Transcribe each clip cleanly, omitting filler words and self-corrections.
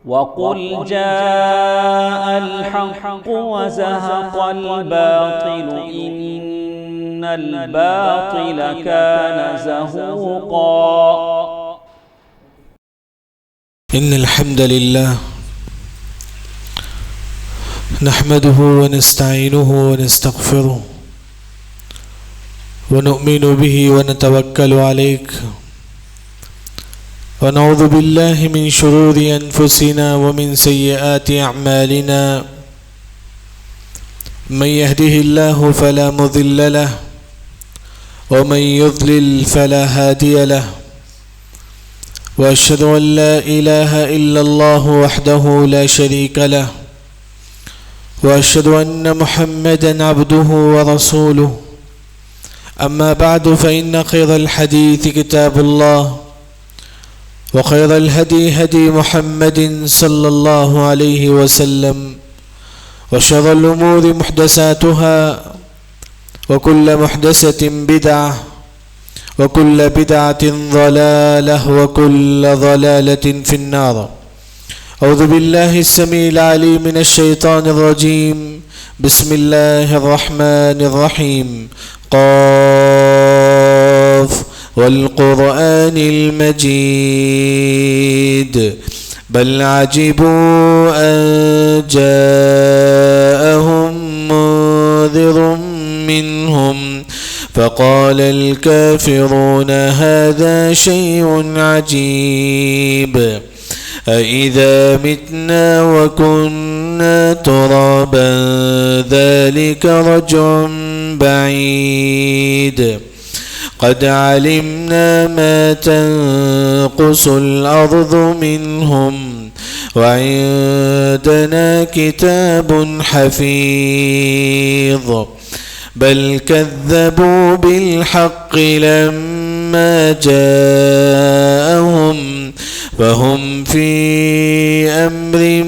وقل جاء الحق وزهق الباطل إن الباطل كان زهوقا إن الحمد لله نحمده ونستعينه ونستغفره ونؤمن به ونتوكل عليك ونعوذ بالله من شرور أنفسنا ومن سيئات أعمالنا من يهده الله فلا مضل له ومن يضلل فلا هادي له وأشهد أن لا إله إلا الله وحده لا شريك له وأشهد أن محمدًا عبده ورسوله أما بعد فإن خير الحديث كتاب الله وخير الهدي هدي محمد صلى الله عليه وسلم وشر الأمور محدثاتها وكل محدثة بدعة وكل بدعة ضلالة وكل ضلالة في النار. أعوذ بالله السميع العليم من الشيطان الرجيم. بسم الله الرحمن الرحيم. قاف والقرآن المجيد بل عجبوا أن جاءهم منذر منهم فقال الكافرون هذا شيء عجيب أإذا متنا وكنا ترابا ذلك رجع بعيد قد علمنا ما تنقص الأرض منهم وعندنا كتاب حفيظ بل كذبوا بالحق لما جاءهم فهم في أمر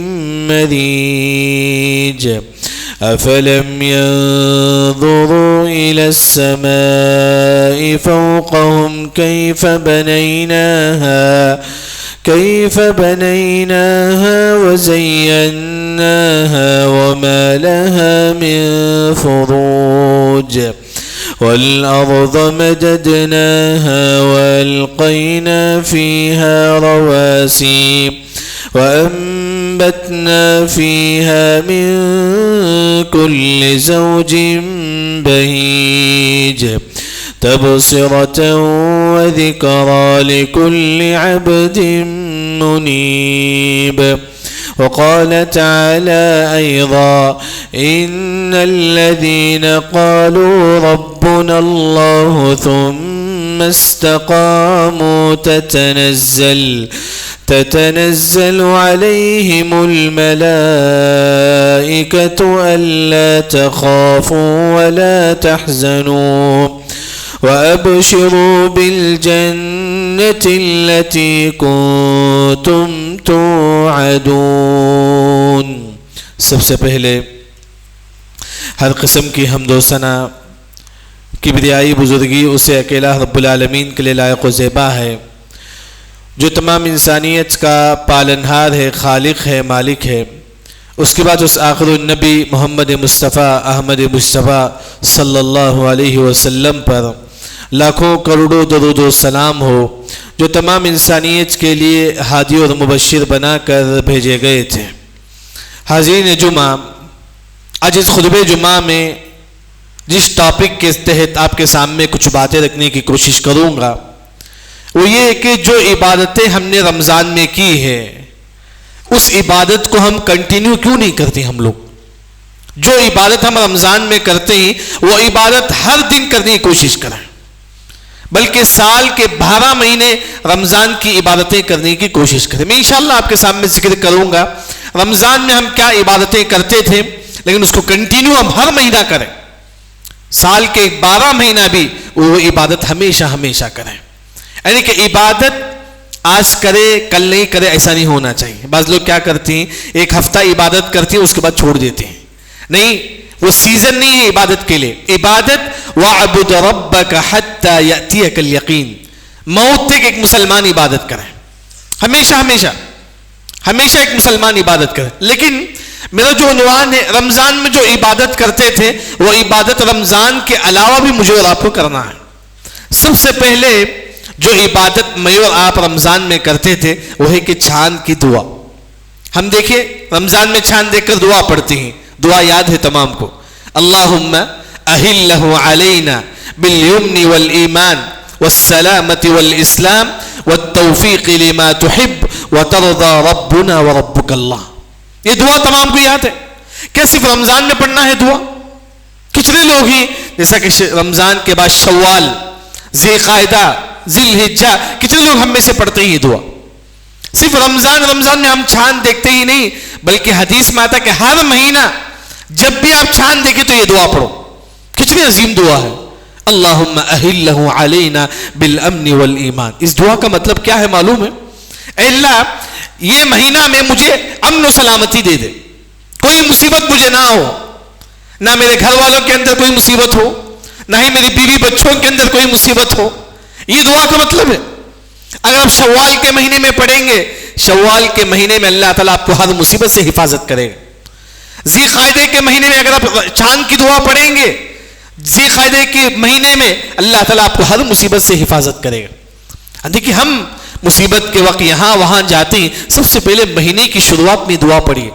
مريج أفلم ينظروا إلى السماء فوقهم كيف بنيناها وزيناها وما لها من فروج والأرض مددناها وألقينا فيها رواسي وأنبتنا فيها من كل زوج بهيج تبصرة وذكرى لكل عبد منيب. وقال تعالى أيضا إن الذين قالوا ربنا الله ثم استقاموا تتنزل عليهم الملائكة ألا تخافوا ولا تحزنوا وأبشروا بالجنة التي كنتم توعدون. سب سے پہلے ہر قسم کی حمد و ثنا کبریائی بزرگی اسے اکیلا رب العالمین کے لیے لائق و زیبا ہے جو تمام انسانیت کا پالنہار ہے، خالق ہے، مالک ہے. اس کے بعد اس آخر النبی محمد مصطفیٰ احمد مصطفیٰ صلی اللہ علیہ وسلم پر لاکھوں کروڑوں درود و سلام ہو جو تمام انسانیت کے لیے ہادی اور مبشر بنا کر بھیجے گئے تھے. حاضرین جمعہ، آج اس خطبہ جمعہ میں جس ٹاپک کے تحت آپ کے سامنے کچھ باتیں رکھنے کی کوشش کروں گا وہ یہ کہ جو عبادتیں ہم نے رمضان میں کی ہے اس عبادت کو ہم کنٹینیو کیوں نہیں کرتے. ہم لوگ جو عبادت ہم رمضان میں کرتے ہیں وہ عبادت ہر دن کرنے کی کوشش کریں، بلکہ سال کے 12 مہینے رمضان کی عبادتیں کرنے کی کوشش کریں. میں انشاءاللہ آپ کے سامنے ذکر کروں گا رمضان میں ہم کیا عبادتیں کرتے تھے، لیکن اس کو کنٹینیو ہم ہر مہینہ کریں. سال کے 12 مہینہ بھی وہ عبادت ہمیشہ ہمیشہ کریں. یعنی کہ عبادت آج کرے کل نہیں کرے ایسا نہیں ہونا چاہیے. بعض لوگ کیا کرتے ہیں، ایک ہفتہ عبادت کرتے ہیں اس کے بعد چھوڑ دیتے ہیں. نہیں، وہ سیزن نہیں ہے عبادت کے لیے. عبادت وَاعْبُدْ رَبَّكَ حَتَّى يَأْتِيَكَ الْيَقِينُ، موت تک ایک مسلمان عبادت کرے ہمیشہ ہمیشہ. ہمیشہ ایک مسلمان عبادت کرے. لیکن میرا جو عنوان ہے رمضان میں جو عبادت کرتے تھے وہ عبادت رمضان کے علاوہ بھی مجھے اور آپ کو کرنا ہے. سب سے پہلے جو عبادت میں اور آپ رمضان میں کرتے تھے وہ ہے کہ چاند کی دعا. ہم دیکھیں رمضان میں چاند دیکھ کر دعا پڑھتے ہیں. دعا یاد ہے تمام کو. اللہم اہلہ علینا بالیمن والایمان والسلامت والاسلام والتوفیق لما تحب وترضى ربنا وربک اللہ. یہ دعا تمام کو یاد ہے. کیا صرف رمضان میں پڑھنا ہے دعا؟ کتنے لوگ ہیں جیسا کہ رمضان کے بعد شوال، ذی قعدہ، ذی الحجہ، کتنے لوگ ہم میں سے پڑھتے ہیں یہ دعا؟ صرف رمضان میں ہم چاند دیکھتے ہی نہیں، بلکہ حدیث میں آتا ہے کہ ہر مہینہ جب بھی آپ چاند دیکھیں تو یہ دعا پڑھو. کتنی عظیم دعا ہے. اللہم اہلہ علینا بالامن والایمان. اس دعا کا مطلب کیا ہے معلوم ہے؟ اے اللہ یہ مہینہ میں مجھے امن و سلامتی دے دے، کوئی مصیبت مجھے نہ ہو، نہ میرے گھر والوں کے اندر کوئی مصیبت ہو، نہ ہی میری بیوی بچوں کے اندر کوئی مصیبت ہو. یہ دعا کا مطلب ہے. اگر آپ شوال کے مہینے میں پڑھیں گے، شوال کے مہینے میں اللہ تعالیٰ آپ کو ہر مصیبت سے حفاظت کرے گا. ذی قعدہ کے مہینے میں اگر آپ چاند کی دعا پڑھیں گے، ذی قعدہ کے مہینے میں اللہ تعالیٰ آپ کو ہر مصیبت سے حفاظت کرے گا. دیکھیے ہم مصیبت کے وقت یہاں وہاں جاتے ہیں، سب سے پہلے مہینے کی شروعات میں دعا پڑھیے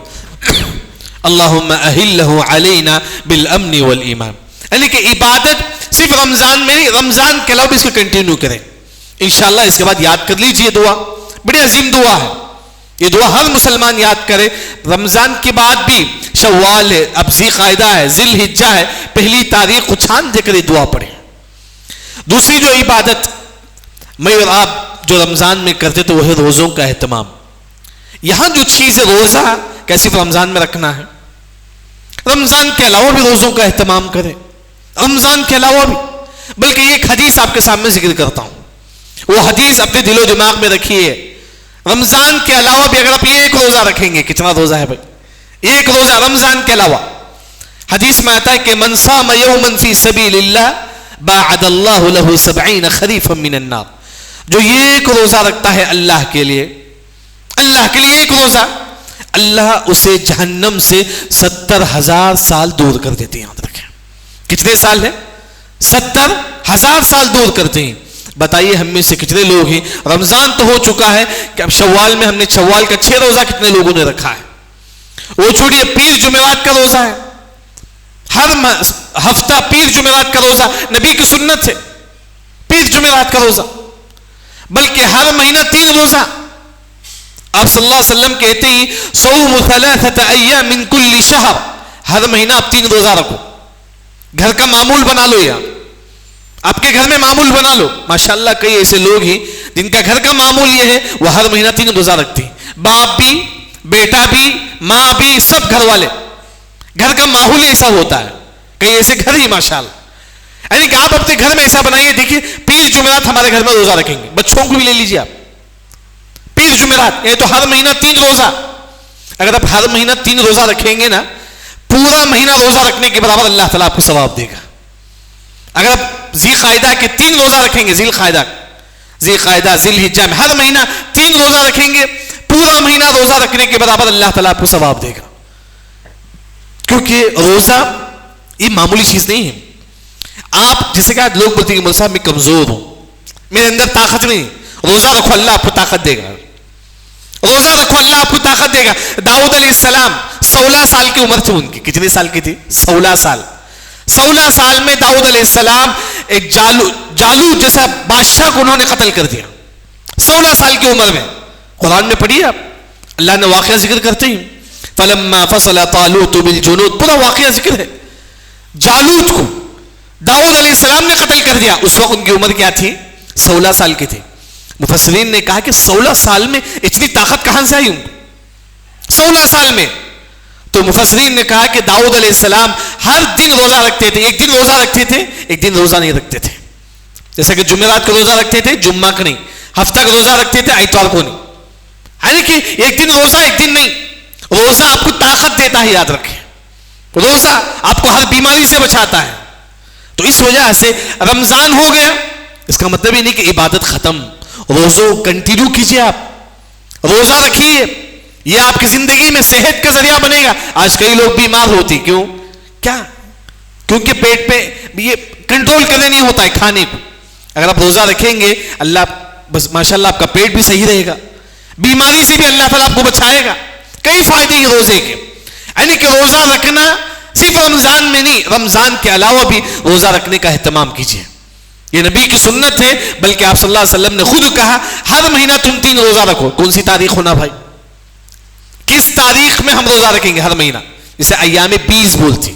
اللہم اہلہ علینا بالامن والایمان. یعنی کہ عبادت صرف رمضان میں نہیں، رمضان کے علاوہ بھی اس کو کنٹینیو کریں. انشاءاللہ اس کے بعد یاد کر لیجئے دعا، بڑی عظیم دعا ہے. یہ دعا ہر مسلمان یاد کرے. رمضان کے بعد بھی شوال ہے، اب ذی قعدہ ہے، ذی الحجہ ہے، پہلی تاریخ کو چاند دے کر یہ دعا پڑھیں. دوسری جو عبادت میں اور آپ جو رمضان میں کرتے تو وہ ہے روزوں کا اہتمام. یہاں جو چیز ہے روزہ کیا صرف رمضان میں رکھنا ہے؟ رمضان کے علاوہ بھی روزوں کا اہتمام کریں. رمضان کے علاوہ بھی، بلکہ ایک حدیث آپ کے سامنے ذکر کرتا ہوں. وہ حدیث اپنے دل و دماغ میں رکھیے. رمضان کے علاوہ بھی اگر آپ ایک روزہ رکھیں گے، کتنا روزہ ہے بھائی؟ ایک روزہ رمضان کے علاوہ. حدیث میں آتا ہے کہ من صام یوما فی سبیل اللہ باعد اللہ لہ 70 خریفا من النار. جو ایک روزہ رکھتا ہے اللہ کے لیے ایک روزہ، اللہ اسے جہنم سے 70,000 سال دور کر دیتے ہیں. یاد رکھیں کتنے سال ہے؟ 70,000 سال دور کرتے ہیں. بتائیے ہم میں سے کتنے لوگ ہیں، رمضان تو ہو چکا ہے کہ اب شوال میں ہم نے شوال کا 6 روزہ کتنے لوگوں نے رکھا ہے؟ وہ چھوڑیے پیر جمعرات کا روزہ ہے، ہر ہفتہ پیر جمعرات کا روزہ نبی کی سنت ہے. پیر جمعرات کا روزہ، بلکہ ہر مہینہ 3 روزہ. آپ صلی اللہ علیہ وسلم کہتے ہیں صوم 3 ایام من کل شہر. ہر مہینہ آپ 3 روزہ رکھو. گھر کا معمول بنا لو، یا آپ کے گھر میں معمول بنا لو. ماشاءاللہ کئی ایسے لوگ ہیں جن کا گھر کا معمول یہ ہے وہ ہر مہینہ 3 روزہ رکھتے ہیں. باپ بھی، بیٹا بھی، ماں بھی، سب گھر والے. گھر کا ماحول ایسا ہوتا ہے. کئی ایسے گھر ہی ماشاءاللہ. یعنی کہ آپ اپنے گھر میں ایسا بنائیے. دیکھیے پیر جمعرات ہمارے گھر میں روزہ رکھیں گے، بچوں کو بھی لے لیجیے آپ. پیر جمعرات یہ تو ہر مہینہ 3 روزہ. اگر آپ ہر مہینہ 3 روزہ رکھیں گے نا، پورا مہینہ روزہ رکھنے کے برابر اللہ تعالیٰ آپ کو ثواب دے گا. اگر آپ ذی قعدہ کے 3 روزہ رکھیں گے، ذی القعدہ، ذی قعدہ، ذی الحجہ میں ہر مہینہ 3 روزہ رکھیں گے، پورا مہینہ روزہ رکھنے کے برابر اللہ تعالیٰ آپ کو ثواب دے گا. کیونکہ روزہ یہ معمولی چیز نہیں ہے. آپ جیسے کہ لوگ بولتے ہیں کہ مولوی صاحب میں کمزور ہوں، میرے اندر طاقت نہیں. روزہ رکھو اللہ آپ کو طاقت دے گا. روزہ رکھو اللہ آپ کو طاقت دے گا. داؤد علیہ السلام 16 سال کی عمر تھی ان کی. کتنے سال کی تھی؟ 16 سال. 16 سال میں داؤد علیہ السلام ایک جالوت جیسا بادشاہ کو انہوں نے قتل کر دیا. 16 سال کی عمر میں. قرآن میں پڑھیے آپ، اللہ نے واقعہ ذکر کرتے ہیں فلما فصل طالوت بالجنود. پورا واقعہ ذکر ہے. جالوت کو داؤد علیہ السلام نے قتل کر دیا. اس وقت ان کی عمر کیا تھی؟ 16 سال کی تھی. مفسرین نے کہا کہ 16 سال میں اتنی طاقت کہاں سے آئی ان کو؟ 16 سال میں. تو مفسرین نے کہا کہ داؤد علیہ السلام ہر دن روزہ رکھتے تھے. ایک دن روزہ رکھتے تھے، ایک دن روزہ نہیں رکھتے تھے. جیسا کہ جمعرات کا روزہ رکھتے تھے، جمعہ کا نہیں. ہفتہ کا روزہ رکھتے تھے، اتوار کو نہیں. یعنی کہ ایک دن روزہ، ایک دن نہیں. روزہ آپ کو طاقت دیتا ہے، یاد رکھیں. روزہ آپ کو ہر بیماری سے بچاتا ہے. تو اس وجہ سے رمضان ہو گیا، اس کا مطلب یہ نہیں کہ عبادت ختم. روزوں کنٹینیو کیجئے. آپ روزہ رکھیے، یہ آپ کی زندگی میں صحت کا ذریعہ بنے گا. آج کئی لوگ بیمار ہوتے کیوں؟ کیا؟ کیونکہ پیٹ پہ یہ کنٹرول کرنے نہیں ہوتا ہے کھانے کو. اگر آپ روزہ رکھیں گے اللہ بس ماشاءاللہ آپ کا پیٹ بھی صحیح رہے گا, بیماری سے بھی اللہ تعالیٰ آپ کو بچائے گا. کئی فائدے ہیں روزے کے, یعنی کہ روزہ رکھنا صرف رمضان میں نہیں, رمضان کے علاوہ بھی روزہ رکھنے کا اہتمام کیجیے. یہ نبی کی سنت ہے, بلکہ آپ صلی اللہ علیہ وسلم نے خود کہا ہر مہینہ تم 3 روزہ رکھو. کون سی تاریخ ہونا بھائی؟ کس تاریخ میں ہم روزہ رکھیں گے ہر مہینہ؟ جسے ایام 20 بولتی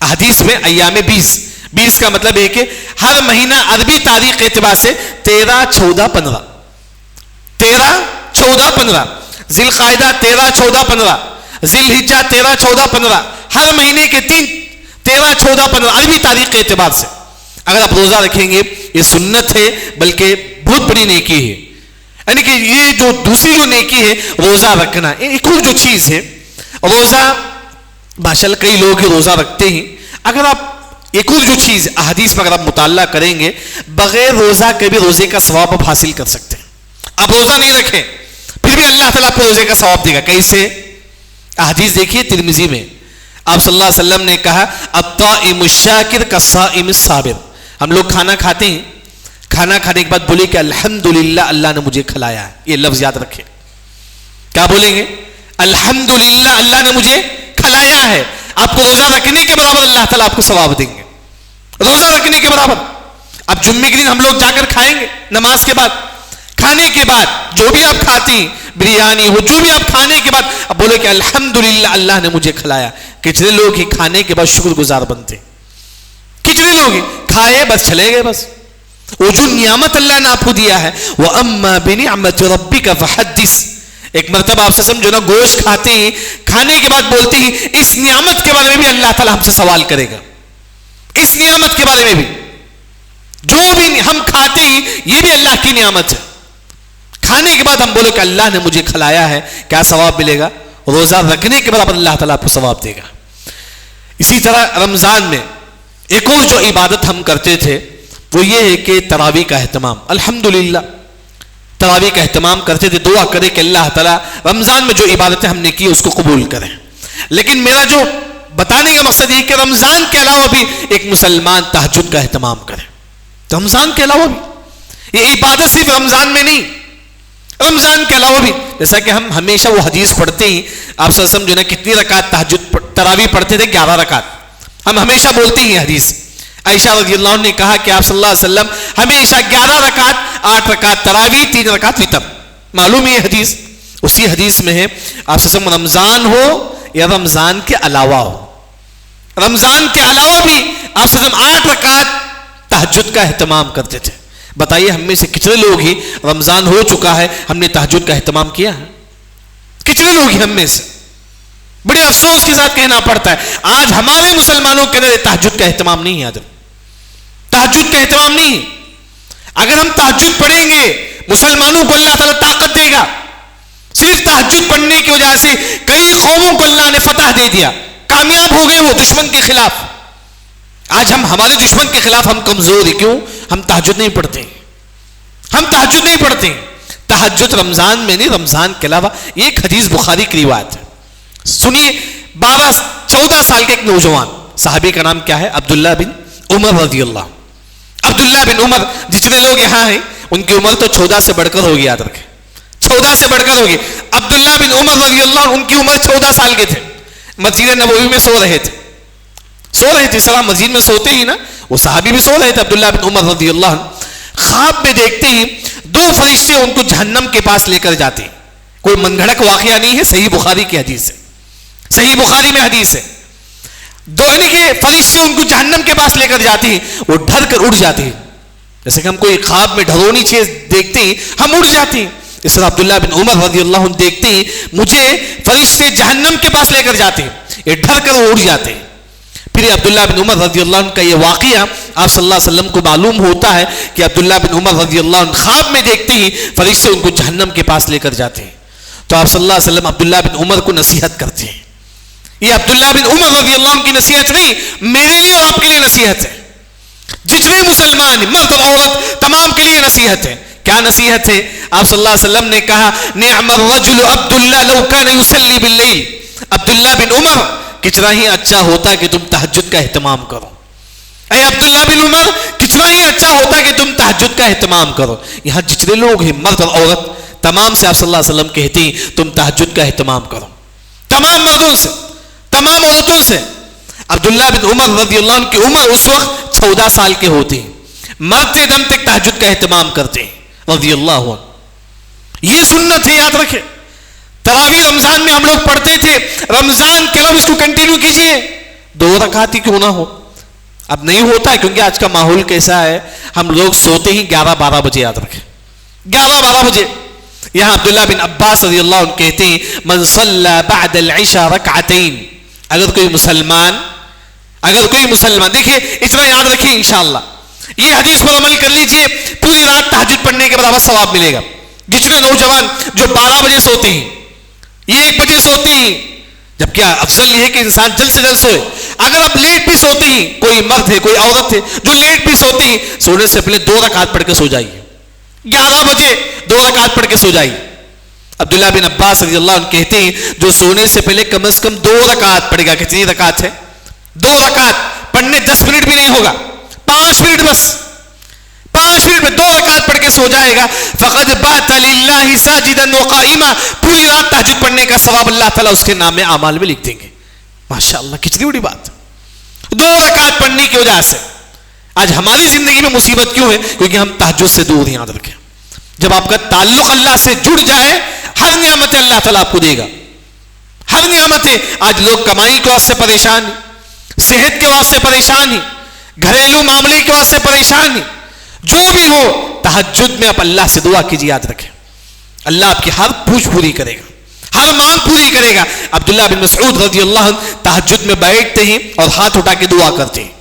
حدیث میں. ایام 20 کا مطلب ہے کہ ہر مہینہ عربی تاریخ کے اعتبار سے 13, 14, 15, 13, 14, 15, ذی القعدہ 13, 14, 15, ذی الحجہ 13, 14, 15, ہر مہینے کے 13, 14, 15 عربی تاریخ کے اعتبار سے اگر آپ روزہ رکھیں گے یہ سنت ہے, بلکہ بہت بڑی نیکی ہے. یعنی کہ یہ جو دوسری جو نیکی ہے روزہ رکھنا, ایک اور جو چیز ہے روزہ, ماشاءاللہ کئی لوگ ہی روزہ رکھتے ہیں. اگر آپ ایک اور جو چیز احادیث پر اگر آپ مطالعہ کریں گے, بغیر روزہ کے بھی روزے کا ثواب آپ حاصل کر سکتے ہیں. آپ روزہ نہیں رکھیں پھر بھی اللہ تعالیٰ کو روزے کا ثواب دے گا. کیسے؟ احادیث دیکھیے ترمذی میں آپ صلی اللہ علیہ وسلم نے کہا الطائم الشاکر کالصائم الصابر. ہم لوگ کھانا کھاتے ہیں, کھانا کھانے کے بعد بولے کہ الحمدللہ اللہ نے مجھے کھلایا ہے. یہ لفظ یاد رکھیں. کیا بولیں گے؟ الحمدللہ اللہ نے مجھے کھلایا ہے. آپ کو روزہ رکھنے کے برابر اللہ تعالیٰ آپ کو ثواب دیں گے, روزہ رکھنے کے برابر. اب جمعے کے دن ہم لوگ جا کر کھائیں گے نماز کے بعد, کھانے کے بعد جو بھی آپ کھاتے ہیں, بریانی ہو, جو بھی آپ کھانے کے بعد اب بولے کہ الحمدللہ اللہ نے مجھے کھلایا. کتنے لوگ ہی کھانے کے بعد شکر گزار بنتے, کتنے لوگ ہی کھائے بس چلے گئے. بس وہ جو نعمت اللہ نے آپ کو دیا ہے, وَأَمَّا بِنِعْمَةِ رَبِّكَ فَحَدِّثْ. ایک مرتبہ آپ سے سمجھو نا, گوشت کھاتے ہیں, کھانے کے بعد بولتے ہیں اس نعمت کے بارے میں بھی اللہ تعالیٰ ہم سے سوال کرے گا. اس نعمت کے بارے میں بھی, جو بھی ہم کھاتے ہیں یہ بھی اللہ کی نعمت ہے. کھانے کے بعد ہم بولے کہ اللہ نے مجھے کھلایا ہے, کیا ثواب ملے گا؟ روزہ رکھنے کے بعد اللہ تعالیٰ آپ کو ثواب دے گا. اسی طرح رمضان میں ایک اور جو عبادت ہم کرتے تھے وہ یہ ہے کہ تراویح کا اہتمام. الحمدللہ تراویح کا اہتمام کرتے تھے. دعا کرے کہ اللہ تعالیٰ رمضان میں جو عبادتیں ہم نے کی اس کو قبول کریں. لیکن میرا جو بتانے کا مقصد یہ کہ رمضان کے علاوہ بھی ایک مسلمان تہجد کا اہتمام کرے. رمضان کے علاوہ بھی یہ عبادت صرف رمضان میں نہیں, رمضان کے علاوہ بھی. جیسا کہ ہم ہمیشہ وہ حدیث پڑھتے ہیں, آپ صلی اللہ علیہ وسلم جو ہے کتنی رکعت تہجد تراویح پڑھتے تھے؟ 11 رکعت. ہم ہمیشہ بولتے ہیں حدیث. عائشہ رضی اللہ عنہ نے کہا کہ آپ صلی اللہ علیہ وسلم ہمیشہ 11 رکعت, 8 رکعت تراویح, 3 رکعت وتر. معلوم ہے یہ حدیث. اسی حدیث میں ہے آپ صلی اللہ علیہ وسلم رمضان ہو یا رمضان کے علاوہ ہو, رمضان کے علاوہ بھی آپ صلی اللہ علیہ وسلم 8 رکعت تہجد کا اہتمام کرتے تھے. بتائیے ہم میں سے کتنے لوگ ہی رمضان ہو چکا ہے ہم نے تہجد کا اہتمام کیا ہے؟ کتنے لوگ ہی ہم میں سے؟ بڑے افسوس کے ساتھ کہنا پڑتا ہے آج ہمارے مسلمانوں کے اندر تہجد کا اہتمام نہیں ہے. آج تہجد کا اہتمام نہیں ہے. اگر ہم تہجد پڑھیں گے مسلمانوں کو اللہ تعالیٰ طاقت دے گا. صرف تہجد پڑھنے کی وجہ سے کئی قوموں کو اللہ نے فتح دے دیا, کامیاب ہو گئے وہ دشمن کے خلاف. آج ہم ہمارے دشمن کے خلاف ہم کمزور ہیں. کیوں؟ ہم تہجد نہیں پڑھتے, ہم تہجد نہیں پڑھتے. تہجد رمضان میں نہیں, رمضان کے علاوہ. یہ ایک حدیث بخاری کی روایت ہے. سنیے, 14 سال کے ایک نوجوان صحابی کا نام کیا ہے؟ عبداللہ بن عمر رضی اللہ. عبداللہ بن عمر, جتنے لوگ یہاں ہیں ان کی عمر تو 14 سے بڑھ کر ہوگی. یاد رکھیں 14 سے بڑھ کر ہوگی. عبداللہ بن عمر رضی اللہ ان کی عمر 14 سال کے تھے. مسجد نبوی میں سو رہے تھے. سلام مسجد میں سوتے ہی نا, وہ صحابی بھی سو رہے تھے. عبداللہ بن عمر رضی اللہ خواب میں دیکھتے ہی 2 فرشتے ان کو جہنم کے پاس لے کر جاتے. کوئی من گھڑت واقعہ نہیں ہے, صحیح بخاری کی حدیث ہے, صحیح بخاری میں حدیث ہے. 2 یعنی کہ فرشتے ان کو جہنم کے پاس لے کر جاتے ہیں, وہ ڈر کر اڑ جاتے ہیں. جیسے کہ ہم کوئی خواب میں ڈرونی چیز دیکھتے ہیں ہم اڑ جاتے ہیں, اس طرح عبداللہ بن عمر رضی اللہ عنہ دیکھتے ہیں مجھے فرشتے جہنم کے پاس لے کر جاتے ہیں, یہ ڈر کر وہ اڑ جاتے ہیں. پھر عبداللہ بن عمر رضی اللہ عنہ کا یہ واقعہ آپ صلی اللہ علیہ وسلم کو معلوم ہوتا ہے کہ عبداللہ بن عمر رضی اللہ عنہ خواب میں دیکھتے ہی فرشتے ان کو جہنم کے پاس لے کر جاتے ہیں. تو آپ صلی اللہ علیہ وسلم عبداللہ بن عمر کو نصیحت کرتے ہیں. یہ عبداللہ بن عمر رضی اللہ عنہ کی نصیحت نہیں, میرے لیے اور آپ کے لیے نصیحت ہے. جتنے مسلمان مرد اور عورت تمام کے لیے نصیحت ہے. کیا نصیحت ہے؟ آپ صلی اللہ علیہ وسلم نے کہا نعم الرجل عبداللہ لو کان یصلی باللیل، عبداللہ بن عمر کتنا ہی اچھا ہوتا کہ تم تہجد کا اہتمام کرو. اے عبداللہ بن عمر کتنا ہی اچھا ہوتا کہ تم تہجد کا اہتمام کرو. یہاں جتنے لوگ ہیں مرد اور عورت تمام سے آپ صلی اللہ علیہ وسلم کہتے ہیں تم تہجد کا اہتمام کرو. تمام مردوں سے تمام عورتوں سے. عبداللہ بن عمر رضی اللہ عنہ کی عمر اس وقت 14 سال کے ہوتے ہیں، مرتے دم تک تہجد کا اہتمام کرتے ہیں رضی اللہ عنہ. یہ سنت ہے، یاد رکھیں. تراویح رمضان میں ہم لوگ پڑھتے تھے، رمضان کے لوگ اس کو کنٹینیو کیجئے، 2 رکعت ہی کیوں نہ ہو. اب نہیں ہوتا ہے کیونکہ آج کا ماحول کیسا ہے، ہم لوگ سوتے ہی 11-12 بجے. یاد رکھیں 11-12 بجے. یہاں عبداللہ بن عباس رضی اللہ عنہ کہتے ہیں من صلی بعد العشاء رکعتین، اگر کوئی مسلمان دیکھیے اتنا یاد رکھیں انشاءاللہ یہ حدیث پر عمل کر لیجئے، پوری رات تہجد پڑھنے کے برابر ثواب ملے گا. جتنے نوجوان جو 12 بجے سوتے ہیں، یہ 1 بجے سوتے ہیں، جبکہ افضل یہ ہے کہ انسان جلد سے جلد سوئے. اگر آپ لیٹ بھی سوتے ہیں، کوئی مرد ہے کوئی عورت ہے جو لیٹ بھی سوتے ہیں، سونے سے پہلے 2 رکعت پڑھ کے سو جائیے. 11 بجے 2 رکعت پڑھ کے سو جائیے. عبداللہ بن عباس رضی اللہ عنہ کہتے ہیں جو سونے سے پہلے کم از کم 2 رکعت پڑھے گا. کتنی رکعت ہے؟ 2 رکعت پڑھنے 10 منٹ بھی نہیں ہوگا، 5 منٹ بس. 5 منٹ میں 2 رکعت پڑھ کے سو جائے گا. فقد بات للہ ساجدا وقائما، پوری رات تہجد پڑھنے کا ثواب اللہ تعالیٰ اس کے نام اعمال میں لکھ دیں گے. ماشاءاللہ کتنی بڑی بات. 2 رکعت پڑھنے کی وجہ سے آج ہماری زندگی میں مصیبت کیوں ہے؟ کیونکہ ہم تہجد سے دور ہیں. یاد رکھیں جب آپ کا تعلق اللہ سے جڑ جائے، ہر نعمت اللہ تعالیٰ آپ کو دے گا. ہر نعمت ہے. آج لوگ کمائی کے واسطے پریشان ہیں، صحت کے واسطے پریشان ہیں، گھریلو معاملے کے واسطے پریشان ہیں. جو بھی ہو تہجد میں آپ اللہ سے دعا کیجیے. یاد رکھیں اللہ آپ کی ہر پوچھ پوری کرے گا، ہر مانگ پوری کرے گا. عبداللہ بن مسعود رضی اللہ عنہ تہجد میں بیٹھتے ہیں اور ہاتھ اٹھا کے دعا کرتے ہیں.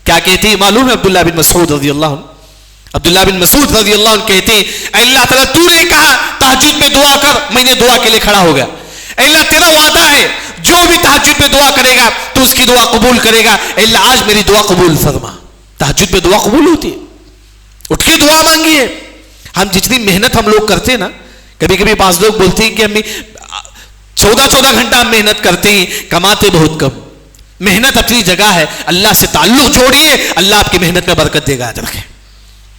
کیا کہتے ہیں معلوم ہے؟ عبداللہ بن مسعود رضی اللہ عنہ رضی اللہ عنہ کہتے ہیں اے اللہ تعالیٰ تو نے کہا تہجد میں دعا کر، میں نے دعا کے لیے کھڑا ہو گیا. اے اللہ تیرا وعدہ ہے جو بھی تہجد میں دعا کرے گا تو اس کی دعا قبول کرے گا. اے اللہ آج میری دعا قبول فرما. تہجد میں دعا قبول ہوتی ہے. اٹھ کے دعا مانگیے. ہم جتنی محنت ہم لوگ کرتے ہیں نا، کبھی کبھی بعض لوگ بولتے ہیں کہ ہم 14 گھنٹہ ہم محنت کرتے ہیں، کماتے بہت کم. محنت اپنی جگہ ہے، اللہ سے تعلق جوڑیے، اللہ آپ کی محنت میں برکت دے گا. یاد رکھیں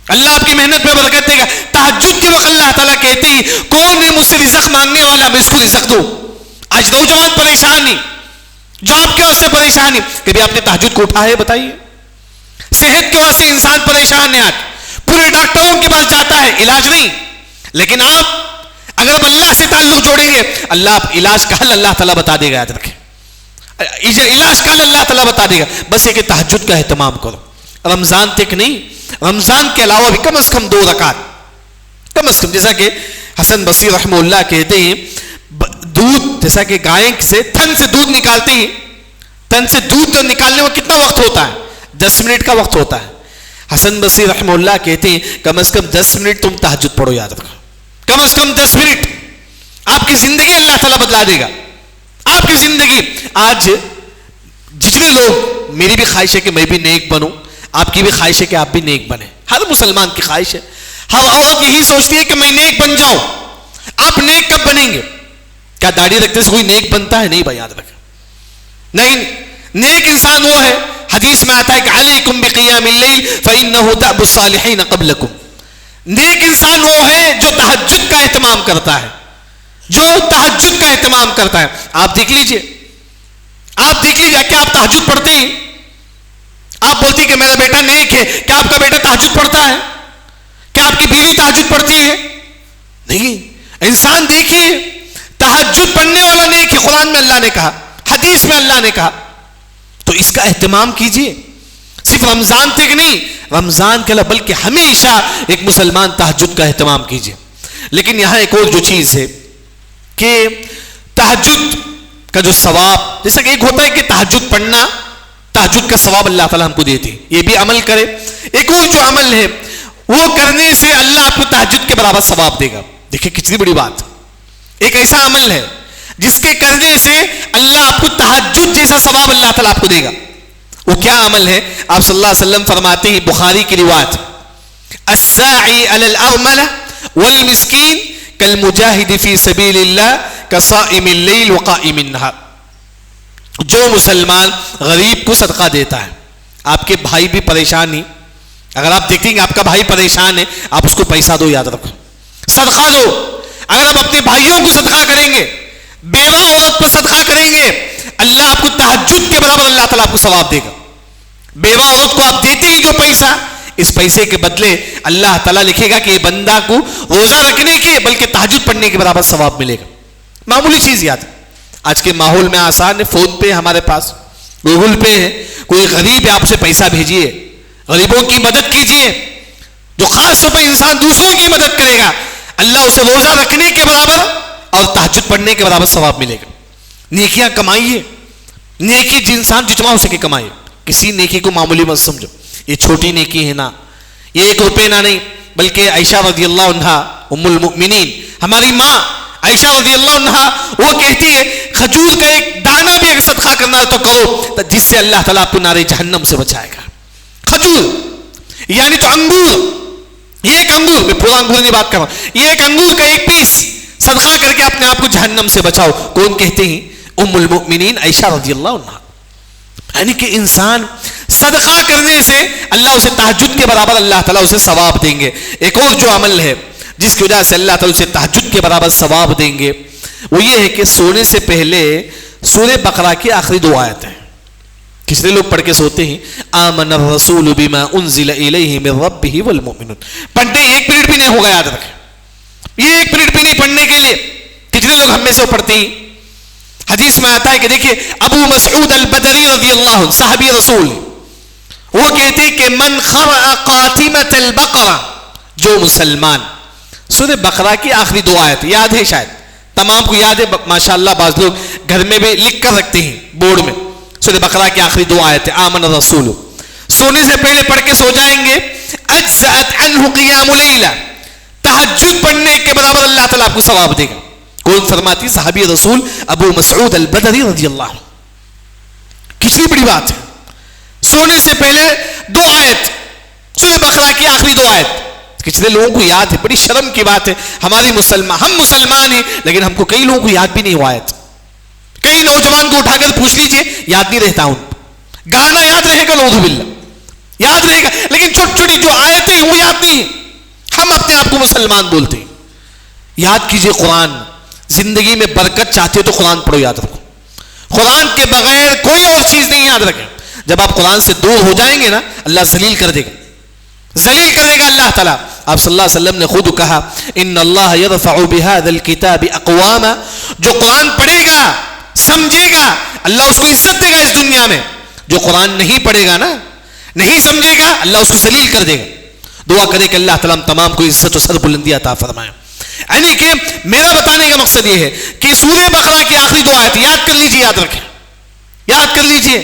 اللہ آپ کی محنت میں برکت دے گا. تہجد کے وقت اللہ تعالیٰ کہتے ہیں کون ہے مجھ سے رزق مانگنے والا، میں اس کو رزق دوں. آج نوجوان پریشان ہیں، جاب کے واسطے پریشان ہیں. کبھی آپ نے تہجد کو اٹھا ہے؟ بتائیے. صحت کے واسطے انسان پریشان ہے، آج پورے ڈاکٹروں کے پاس جاتا ہے، علاج نہیں. لیکن آپ اگر اللہ سے تعلق جوڑیں گے، اللہ آپ علاج کا حل اللہ تعالیٰ بتا دے گا. یاد رکھیں علاج کا حل اللہ تعالیٰ بتا دے گا. بس یہ کہ تہجد کا اہتمام کرو. رمضان تک نہیں، رمضان کے علاوہ بھی کم از کم 2 رکعت، کم از کم. جیسا کہ حسن بصری رحمہ اللہ کہتے ہیں دودھ، جیسا کہ گائے سے تھن سے دودھ نکالتے ہیں، تھن سے دودھ نکالنے میں کتنا وقت ہوتا ہے؟ 10 منٹ کا وقت ہوتا ہے. حسن بصری رحمہ اللہ کہتے ہیں کم از کم 10 منٹ تم تہجد پڑھو. یاد رکھو کم از کم 10 منٹ. آپ کی زندگی اللہ تعالیٰ بدلا دے گا. آپ کی زندگی. آج جتنے لوگ، میری بھی خواہش ہے کہ میں بھی نیک بنوں، آپ کی بھی خواہش ہے کہ آپ بھی نیک بنیں. ہر مسلمان کی خواہش ہے. ہر عورت یہی سوچتی ہے کہ میں نیک بن جاؤں. آپ نیک کب بنیں گے؟ کیا داڑھی رکھتے سے کوئی نیک بنتا ہے؟ نہیں بھائی. یاد رکھیں نہیں. نیک انسان وہ ہے، حدیث میں آتا ہے کہ علیکم بقیام اللیل فإنہ دأب الصالحین قبلکم. نیک انسان وہ ہے جو تہجد کا اہتمام کرتا ہے، جو تہجد کا اہتمام کرتا ہے. آپ دیکھ لیجئے کہ آپ تہجد پڑھتے ہیں. آپ بولتی کہ میرا بیٹا نیک ہے، کیا آپ کا بیٹا تہجد پڑھتا ہے؟ کیا آپ کی بیوی تہجد پڑھتی ہے؟ نہیں. انسان دیکھیے تہجد پڑھنے والا نیک ہے. قرآن میں اللہ نے کہا، حدیث میں اللہ نے کہا. تو اس کا اہتمام کیجئے. صرف رمضان تک نہیں، رمضان کے علاوہ بلکہ ہمیشہ ایک مسلمان تہجد کا اہتمام کیجئے. لیکن یہاں ایک اور جو چیز ہے کہ تہجد کا جو ثواب، جیسا کہ ایک ہوتا ہے کہ تہجد پڑھنا، تہجد کا ثواب اللہ تعالیٰ ہم کو دیتے ہیں، یہ بھی عمل کرے. ایک اور جو عمل ہے وہ کرنے سے اللہ آپ کو تہجد کے برابر ثواب دے گا. دیکھیں کتنی بڑی بات. ایک ایسا عمل ہے جس کے کرنے سے اللہ آپ کو تہجد جیسا ثواب اللہ تعالیٰ آپ کو دے گا. وہ کیا عمل ہے؟ آپ صلی اللہ علیہ وسلم فرماتے ہیں، بخاری کی روایت، الساعی علی الارملہ والمسکین کالمجاہد فی سبیل اللہ کصائم اللیل وقائم النہار. جو مسلمان غریب کو صدقہ دیتا ہے, آپ کے بھائی بھی پریشان ہی, اگر آپ دیکھیں گے آپ کا بھائی پریشان ہے, آپ اس کو پیسہ دو, یاد رکھو, صدقہ دو. اگر آپ اپنے بھائیوں کو صدقہ کریں گے, بیوہ عورت پر صدقہ کریں گے, اللہ آپ کو تہجد کے برابر اللہ تعالیٰ آپ کو ثواب دے گا. بیوہ عورت کو آپ دیتے ہی جو پیسہ, اس پیسے کے بدلے اللہ تعالیٰ لکھے گا کہ یہ بندہ کو روزہ رکھنے کے بلکہ تہجد پڑھنے کے برابر ثواب ملے گا. معمولی چیز یاد ہے, آج کے ماحول میں آسان ہے, فون پے ہمارے پاس, گوگل پے ہے, کوئی غریب ہے آپ اسے پیسہ بھیجیے, غریبوں کی مدد کیجیے. جو خاص طور پر انسان دوسروں کی مدد کرے گا, اللہ اسے روزہ رکھنے کے برابر اور تہجد پڑھنے کے برابر ثواب ملے گا. نیکیاں کمائیے, نیکی انسان جتنا ہو سکے کمائیے. کسی نیکی کو معمولی مت سمجھو, یہ چھوٹی نیکی ہے نا, یہ 1 روپے نہ نہیں, بلکہ عائشہ رضی اللہ عنہا ام المؤمنین ہماری ماں عائشہ رضی اللہ عنہا وہ کہتی ہے کھجور کا ایک دانہ بھی اگر صدقہ کرنا تو کرو, جس سے اللہ تعالیٰ آپ کو نار جہنم سے بچائے گا. کھجور یعنی جو انگور, یہ ایک انگور, میں پورا انگور نہیں بات کر رہا ہوں, یہ ایک انگور کا ایک پیس صدقہ کر کے اپنے آپ کو جہنم سے بچاؤ. کون کہتے ہیں؟ ام المؤمنین عائشہ رضی اللہ عنہا. یعنی کہ انسان صدقہ کرنے سے اللہ اسے تہجد کے برابر اللہ تعالیٰ اسے ثواب دیں گے. ایک اور جو عمل ہے جس کی وجہ سے اللہ تعالیٰ اسے تہجد کے برابر ثواب دیں گے, وہ یہ ہے کہ سونے سے پہلے سورہ بقرہ کی آخری 2 آیتیں, کتنے لوگ پڑھ کے سوتے ہیں آمن الرسول بما انزل الیہ من ربہ والمؤمنون, پڑھتے 1 منٹ بھی نہیں ہوگا, یاد رکھیں, یہ 1 منٹ بھی نہیں پڑھنے کے لیے. کتنے لوگ ہم میں سے پڑھتے ہیں؟ حدیث میں آتا ہے کہ دیکھیں ابو مسعود البدری رضی اللہ عنہ صحابی رسول, وہ کہتے ہیں کہ من قرأ قاتمۃ البقرہ, جو مسلمان سورہ بقرہ کی آخری 2 آیت یاد ہے, شاید تمام کو یاد ہے ماشاءاللہ, بعض لوگ گھر میں بھی لکھ کر رکھتے ہیں بورڈ میں, سورہ بقرہ کی آخری 2 آیت آمن الرسول, سونے سے پہلے پڑھ کے سو جائیں گے, اجزأت عنہ قیام لیلہ, تہجد پڑھنے کے برابر اللہ تعالیٰ آپ کو ثواب دے گا. کون فرماتی؟ صحابی رسول ابو مسعود البدری رضی اللہ عنہ. کتنی بڑی بات ہے, سونے سے پہلے 2 آیت سورہ بقرہ کی آخری 2 آیت. کتنے لوگوں کو یاد ہے؟ بڑی شرم کی بات ہے, ہم مسلمان ہیں لیکن ہم کو کئی لوگوں کو یاد بھی نہیں ہوا آیت. کئی نوجوان کو اٹھا کر پوچھ لیجئے, یاد نہیں رہتا. ان گانا یاد رہے گا, نعوذ باللہ یاد رہے گا, لیکن چھوٹی چھوٹی جو آیتیں ہیں وہ یاد نہیں. ہم اپنے آپ کو مسلمان بولتے ہیں. یاد کیجئے قرآن, زندگی میں برکت چاہتے تو قرآن پڑھو, یاد رکھو, قرآن کے بغیر کوئی اور چیز نہیں, یاد رکھیں. جب آپ قرآن سے دور ہو جائیں گے نا, اللہ ذلیل کر دے گا, ذلیل کر دے گا اللہ تعالیٰ. آپ صلی اللہ علیہ وسلم نے خود کہا ان اللہ یرفع بہذا الکتاب اقواما, جو قرآن پڑھے گا سمجھے گا اللہ اس کو عزت دے گا اس دنیا میں. جو قرآن نہیں پڑھے گا نا, نہیں سمجھے گا, اللہ اس کو ذلیل کر دے گا. دعا کرے کہ اللہ تعالیٰ ہم تمام کو عزت و سر بلندی عطا فرمائے. یعنی کہ میرا بتانے کا مقصد یہ ہے کہ سورہ بقرہ کی آخری 2 آیت یاد کر لیجیے, یاد رکھیں, یاد کر لیجیے.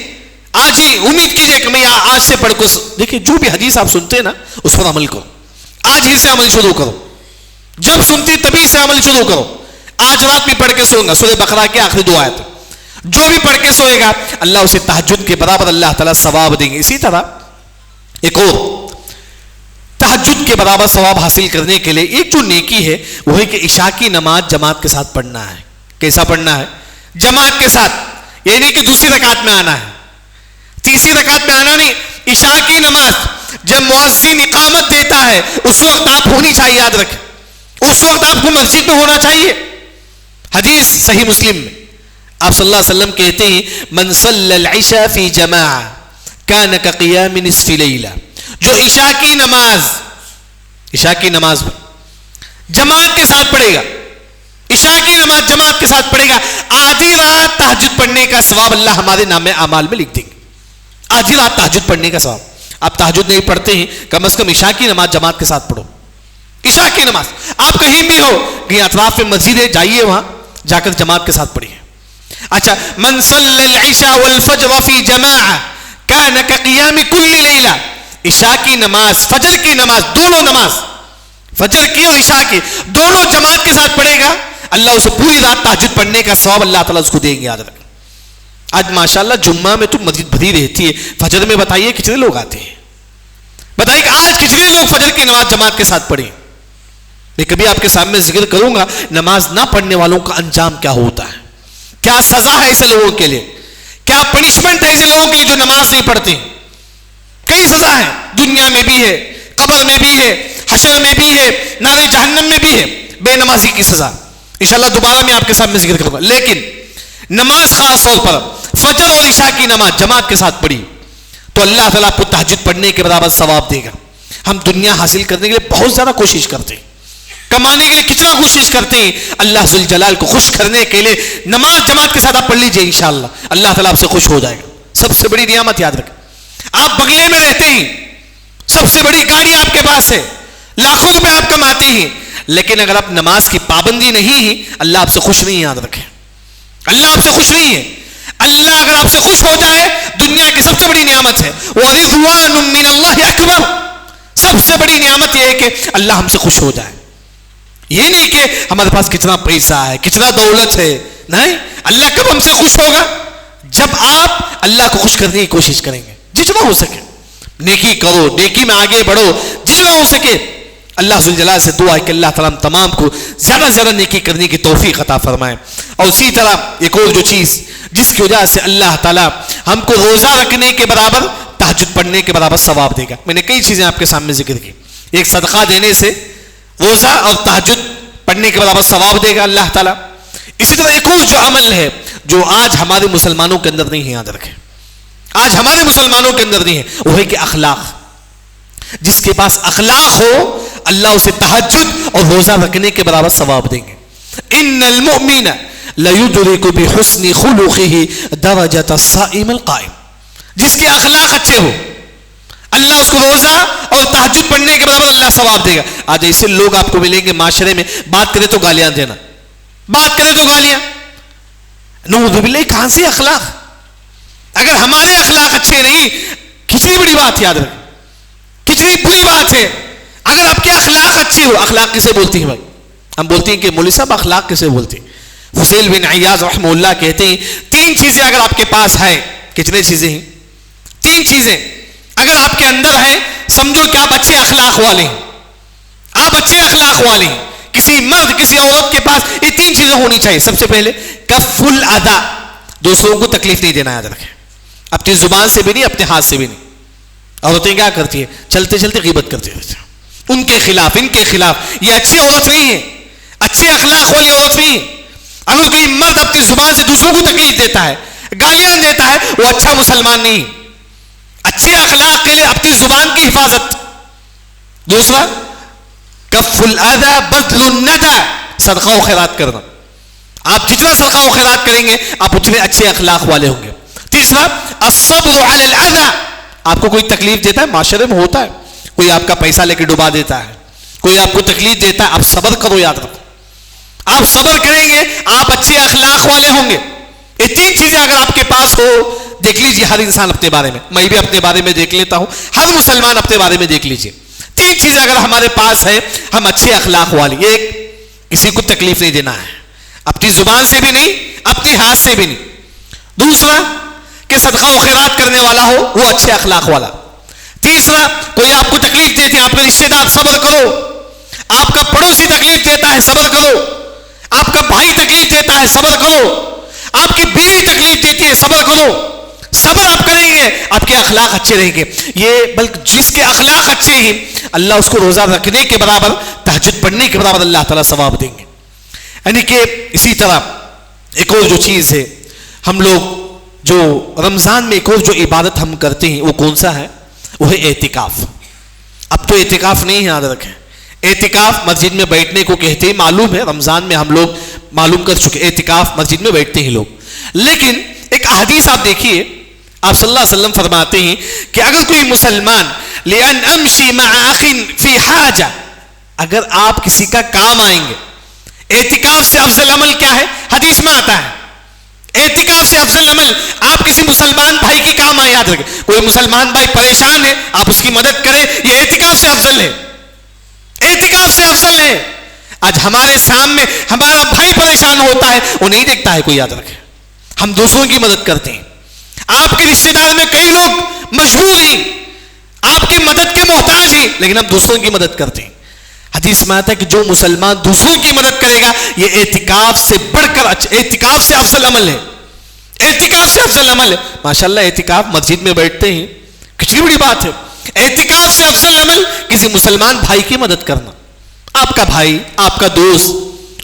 آج ہی امید کیجیے کہ میں آج سے پڑھ کو دیکھیں, جو بھی حدیث آپ سنتے ہیں نا اس پر عمل کرو. آج ہی سے عمل شروع کرو, جب سنتی تبھی سے عمل شروع کرو. آج رات میں پڑھ کے سوؤں گا سورہ بقرہ کی آخری 2 آیت, جو بھی پڑھ کے سوئے گا اللہ اسے تہجد کے برابر اللہ تعالیٰ ثواب دیں گے. اسی طرح ایک اور تہجد کے برابر ثواب حاصل کرنے کے لیے ایک جو نیکی ہے وہ ہے کہ عشاء کی نماز جماعت کے ساتھ پڑھنا ہے. کیسا پڑھنا ہے؟ جماعت کے ساتھ, یہ نہیں کہ دوسری رکعت میں آنا ہے, تیسری رکعت میں آنا نہیں. عشاء کی نماز جب مؤذن اقامت دیتا ہے اس وقت آپ ہونی چاہیے, یاد رکھیں, اس وقت آپ کو مسجد میں ہونا چاہیے. حدیث صحیح مسلم میں آپ صلی اللہ علیہ وسلم کہتے ہیں من صلی العشاء فی جماعہ کان کقیام نصف لیلہ, جو عشاء کی نماز جماعت کے ساتھ پڑھے گا, عشاء کی نماز جماعت کے ساتھ پڑھے گا, آدھی رات تہجد پڑھنے کا ثواب اللہ ہمارے نام اعمال میں لکھ دیں گے. آدھی رات تہجد پڑھنے کا ثواب. آپ تہجد نہیں پڑھتے ہیں, کم از کم عشاء کی نماز جماعت کے ساتھ پڑھو. عشاء کی نماز آپ کہیں بھی ہو, کہیں اطراف میں مسجد ہے, جائیے وہاں جا کر جماعت کے ساتھ پڑھیے. اچھا, من صلی العشاء والفجر فی جماعہ کان کقیام کل لیلہ, عشاء کی نماز فجر کی نماز دونوں نماز فجر کی اور عشاء کی دونوں جماعت کے ساتھ پڑھے گا, اللہ اسے پوری رات تہجد پڑھنے کا ثواب اللہ تعالیٰ اس کو دیں گے. یاد رکھیں, آج ماشاءاللہ جمعہ میں تو مسجد بھری رہتی ہے, فجر میں بتائیے کتنے لوگ آتے ہیں؟ بتائیے کہ آج کتنے لوگ فجر کی نماز جماعت کے ساتھ پڑھیں؟ میں کبھی آپ کے سامنے ذکر کروں گا نماز نہ پڑھنے والوں کا انجام کیا ہوتا ہے، کیا سزا ہے ایسے لوگوں کے لیے، کیا پنشمنٹ ہے ایسے لوگوں کے لیے جو نماز نہیں پڑھتے. کئی سزا ہے، دنیا میں بھی ہے، قبر میں بھی ہے، حشر میں بھی ہے، نار جہنم میں بھی ہے بے نمازی کی سزا. انشاءاللہ دوبارہ میں آپ کے سامنے ذکر کروں گا. لیکن نماز خاص طور پر فجر اور عشاء کی نماز جماعت کے ساتھ پڑھی تو اللہ تعالیٰ آپ کو تہجد پڑھنے کے برابر ثواب دے گا. ہم دنیا حاصل کرنے کے لیے بہت زیادہ کوشش کرتے ہیں، کمانے کے لیے کتنا کوشش کرتے ہیں، اللہ ذوالجلال کو خوش کرنے کے لیے نماز جماعت کے ساتھ آپ پڑھ لیجئے، انشاءاللہ اللہ تعالیٰ آپ سے خوش ہو جائے گا. سب سے بڑی نعمت یاد رکھیں، آپ بنگلے میں رہتے ہیں، سب سے بڑی گاڑی آپ کے پاس ہے، لاکھوں روپے آپ کماتے ہیں، لیکن اگر آپ نماز کی پابندی نہیں ہے اللہ آپ سے خوش نہیں ہے. یاد رکھیں اللہ آپ سے خوش نہیں ہے. اللہ اگر آپ سے خوش ہو جائے دنیا کی سب سے بڑی نعمت ہے. وَرِضْوَانٌ مِّنَ اللَّهِ أَكْبَرُ. سب سے بڑی نعمت یہ ہے کہ اللہ ہم سے خوش ہو جائے. یہ نہیں کہ ہمارے پاس کتنا پیسہ ہے، کتنا دولت ہے، نہیں. اللہ کب ہم سے خوش ہوگا؟ جب آپ اللہ کو خوش کرنے کی کوشش کریں گے. جتنا ہو سکے نیکی کرو، نیکی میں آگے بڑھو، جتنا ہو سکے. اللہ ذوالجلال سے دعا ہے کہ اللہ تعالیٰ ہم تمام کو زیادہ سے زیادہ نیکی کرنے کی توفیق عطا فرمائے. اور اسی طرح ایک اور جو چیز جس کی وجہ سے اللہ تعالیٰ ہم کو روزہ رکھنے کے برابر تہجد پڑھنے کے برابر ثواب دے گا. میں نے کئی چیزیں آپ کے سامنے ذکر کی. ایک صدقہ دینے سے روزہ اور تہجد پڑھنے کے برابر ثواب دے گا اللہ تعالیٰ. اسی طرح ایک اور جو عمل ہے جو آج ہمارے مسلمانوں کے اندر نہیں ہے، یاد رکھیں آج ہمارے مسلمانوں کے اندر نہیں ہے، وہ ہے کہ اخلاق. جس کے پاس اخلاق ہو اللہ اسے تہجد اور روزہ رکھنے کے برابر ثواب دیں گے. ان المؤمن لیدرک بحسن خلقہ درجۃ الصائم القائم. جس کے اخلاق اچھے ہو اللہ اس کو روزہ اور تہجد پڑھنے کے برابر اللہ ثواب دے گا. آج ایسے لوگ آپ کو ملیں گے معاشرے میں، بات کرے تو گالیاں دینا، بات کرے تو گالیاں. نعوذ باللہ، کہاں سے اخلاق؟ اگر ہمارے اخلاق اچھے نہیں، کتنی بڑی بات یاد رکھیں، کتنی بری بات ہے. اگر آپ کے اخلاق اچھے ہو، اخلاق کسے بولتے ہیں بھائی؟ ہم بولتے ہیں کہ مولوی صاحب اخلاق کسے بولتے ہیں؟ فضیل بن عیاض رحمہ اللہ کہتے ہیں 3 چیزیں اگر آپ کے پاس ہیں. کتنے چیزیں ہیں؟ 3 چیزیں اگر آپ کے اندر ہیں سمجھو کہ آپ اچھے اخلاق والے ہیں، آپ اچھے اخلاق والے ہیں. کسی مرد کسی عورت کے پاس یہ 3 چیزیں ہونی چاہیے. سب سے پہلے کف الاذی، دوسروں کو تکلیف نہیں دینا. یاد رکھیں اپنی زبان سے بھی نہیں، اپنے ہاتھ سے بھی نہیں. عورتیں کیا کرتی ہیں؟ چلتے چلتے غیبت کرتی رہتی ہیں ان کے خلاف، ان کے خلاف. یہ اچھی عورت نہیں ہے، اچھے اخلاق والی عورت نہیں ہے. اگر کوئی مرد اپنی زبان سے دوسروں کو تکلیف دیتا ہے، گالیاں دیتا ہے، وہ اچھا مسلمان نہیں. اچھے اخلاق کے لیے اپنی زبان کی حفاظت. دوسرا کف الاذی بذل الندی، صدقہ و خیرات کرنا. آپ جتنا صدقہ و خیرات کریں گے آپ اتنے اچھے اخلاق والے ہوں گے. تیسرا الصبر علی الاذی، آپ کو کوئی تکلیف دیتا ہے، معاشرے میں ہوتا ہے، کوئی آپ کا پیسہ لے کے ڈبا دیتا ہے، کوئی آپ کو تکلیف دیتا ہے، آپ صبر کرو. یاد رکھو آپ صبر کریں گے آپ اچھے اخلاق والے ہوں گے. یہ 3 چیزیں اگر آپ کے پاس ہو، دیکھ لیجیے ہر انسان اپنے بارے میں، میں بھی اپنے بارے میں دیکھ لیتا ہوں، ہر مسلمان اپنے بارے میں دیکھ لیجیے. 3 چیزیں اگر ہمارے پاس ہے، ہم اچھے اخلاق والے. ایک کسی کو تکلیف نہیں دینا ہے، اپنی زبان سے بھی نہیں، اپنے ہاتھ سے بھی نہیں. دوسرا کہ صدقہ و خیرات کرنے والا ہو، وہ اچھے اخلاق والا. تیسرا کوئی آپ کو تکلیف دیتے ہیں، آپ کے رشتے دار، صبر کرو. آپ کا پڑوسی تکلیف دیتا ہے، صبر کرو. آپ کا بھائی تکلیف دیتا ہے، صبر کرو. آپ کی بیوی تکلیف دیتی ہے، صبر کرو. صبر آپ کریں گے آپ کے اخلاق اچھے رہیں گے. یہ بلکہ جس کے اخلاق اچھے ہیں اللہ اس کو روزہ رکھنے کے برابر، تہجد پڑھنے کے برابر اللہ تعالیٰ ثواب دیں گے. یعنی کہ اسی طرح ایک اور جو چیز ہے، ہم لوگ جو رمضان میں ایک اور جو عبادت ہم کرتے ہیں وہ کون سا ہے؟ وہ ہے اعتکاف. اب تو اعتکاف نہیں ہے، یاد رکھیں اعتکاف مسجد میں بیٹھنے کو کہتے ہیں. معلوم ہے رمضان میں ہم لوگ معلوم کر چکے اعتکاف مسجد میں بیٹھتے ہیں لوگ. لیکن ایک حدیث آپ دیکھیے، آپ صلی اللہ علیہ وسلم فرماتے ہیں کہ اگر کوئی مسلمان لأن امشی مع اخ فی حاجہ، اگر آپ کسی کا کام آئیں گے. اعتکاف سے افضل عمل کیا ہے؟ حدیث میں آتا ہے اعتکاف سے افضل عمل آپ کسی مسلمان بھائی کے کام آئے. یاد رکھیں کوئی مسلمان بھائی پریشان ہے آپ اس کی مدد کریں، یہ اعتکاف سے افضل ہے. اعتکاف سے افضل ہے. آج ہمارے سامنے ہمارا بھائی پریشان ہوتا ہے، وہ نہیں دیکھتا ہے کوئی. یاد رکھیں ہم دوسروں کی مدد کرتے ہیں. آپ کے رشتے دار میں کئی لوگ مجبور ہیں، آپ کی مدد کے محتاج ہیں، لیکن ہم دوسروں کی مدد کرتے ہیں. حدیث میں آتا ہے کہ جو مسلمان دوسروں کی مدد کرے گا یہ اعتکاف سے بڑھ کر اعتکاف سے افضل عمل ہے. اعتکاف سے افضل عمل ہے. ماشاءاللہ اعتکاف مسجد میں بیٹھتے ہیں کتنی بڑی بات ہے. اعتکاف سے افضل عمل کسی مسلمان بھائی کی مدد کرنا. آپ کا بھائی، آپ کا دوست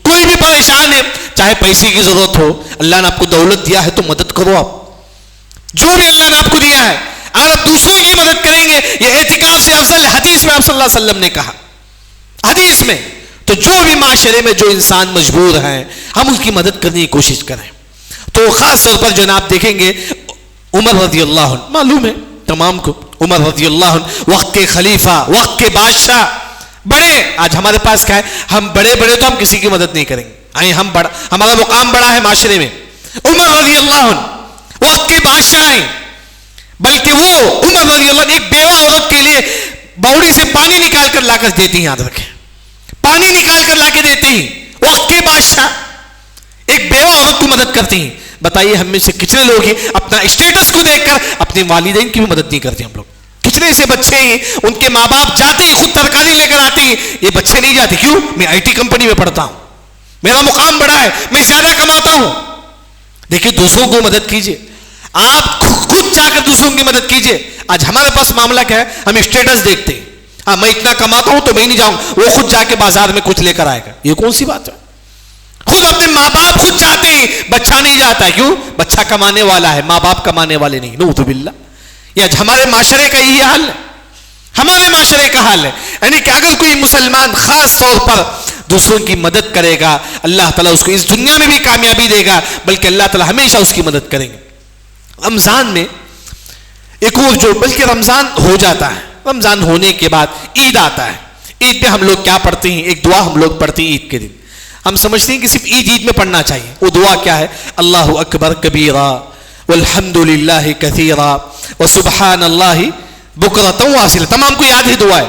کوئی بھی پریشان ہے، چاہے پیسے کی ضرورت ہو، اللہ نے آپ کو دولت دیا ہے تو مدد کرو. آپ جو بھی اللہ نے آپ کو دیا ہے اگر آپ دوسروں کی مدد کریں گے یہ اعتکاف سے افضل ہے. حدیث میں آپ صلی اللہ علیہ وسلم نے کہا، حدیث میں. تو جو بھی معاشرے میں جو انسان مجبور ہیں ہم اس کی مدد کرنے کی کوشش کریں. تو خاص طور پر جناب دیکھیں گے عمر رضی اللہ عنہ، معلوم ہے تمام کو، عمر رضی اللہ عنہ وقت کے خلیفہ، وقت کے بادشاہ، بڑے. آج ہمارے پاس کیا ہے، ہم بڑے تو ہم کسی کی مدد نہیں کریں گے. ہم بڑا، ہمارا مقام بڑا ہے معاشرے میں. عمر رضی اللہ عنہ وقت کے بادشاہ ہیں، بلکہ وہ عمر رضی اللہ عنہ ایک بیوہ عورت کے لیے باوڑی سے پانی نکال کر لا کر دیتی ہیں. یاد رکھیں، پانی نکال کر لا کے دیتے ہیں. وقت کے بادشاہ ایک بیوہ عورت کو مدد کرتی ہیں. بتائیے ہم میں سے کتنے لوگ ہیں اپنا اسٹیٹس کو دیکھ کر اپنے والدین کی بھی مدد نہیں کرتے. ہم لوگ کتنے ایسے بچے ہیں ان کے ماں باپ جاتے ہیں خود ترکاری لے کر آتے ہیں، یہ بچے نہیں جاتے. کیوں؟ میں IT کمپنی میں پڑھتا ہوں، میرا مقام بڑا ہے، میں زیادہ کماتا ہوں. دیکھیے دوسروں کو مدد کیجیے، آپ خود جا کر دوسروں کی مدد کیجیے. آج ہمارے پاس معاملہ کیا ہے، ہم اسٹیٹس دیکھتے ہیں. ہاں میں اتنا کماتا ہوں تو میں نہیں جاؤں، وہ خود جا کے بازار میں کچھ لے کر آئے گا. یہ کون سی بات ہے؟ خود اپنے ماں باپ خود چاہتے ہیں، بچہ نہیں جاتا ہے. کیوں؟ بچہ کمانے والا ہے، ماں باپ کمانے والے نہیں. نعوذ باللہ. یہ ہمارے معاشرے کا یہی حال ہے، ہمارے معاشرے کا حال ہے. یعنی کہ اگر کوئی مسلمان خاص طور پر دوسروں کی مدد کرے گا اللہ تعالیٰ اس کو اس دنیا میں بھی کامیابی دے گا، بلکہ اللہ تعالیٰ ہمیشہ اس کی مدد کریں گے. رمضان میں ایک اور جو، بلکہ رمضان ہو جاتا ہے، رمضان ہونے کے بعد عید آتا ہے. عید پہ ہم لوگ کیا پڑھتے ہیں؟ ایک دعا ہم لوگ پڑھتے ہیں عید کے دن. ہم سمجھتے ہیں کہ صرف عید میں پڑھنا چاہیے. وہ دعا کیا ہے؟ اللہ اکبر کبیرا والحمد للہ کثیرا وسبحان اللہ بکرۃ واصیلا. تمام کو یاد ہی دعا ہے.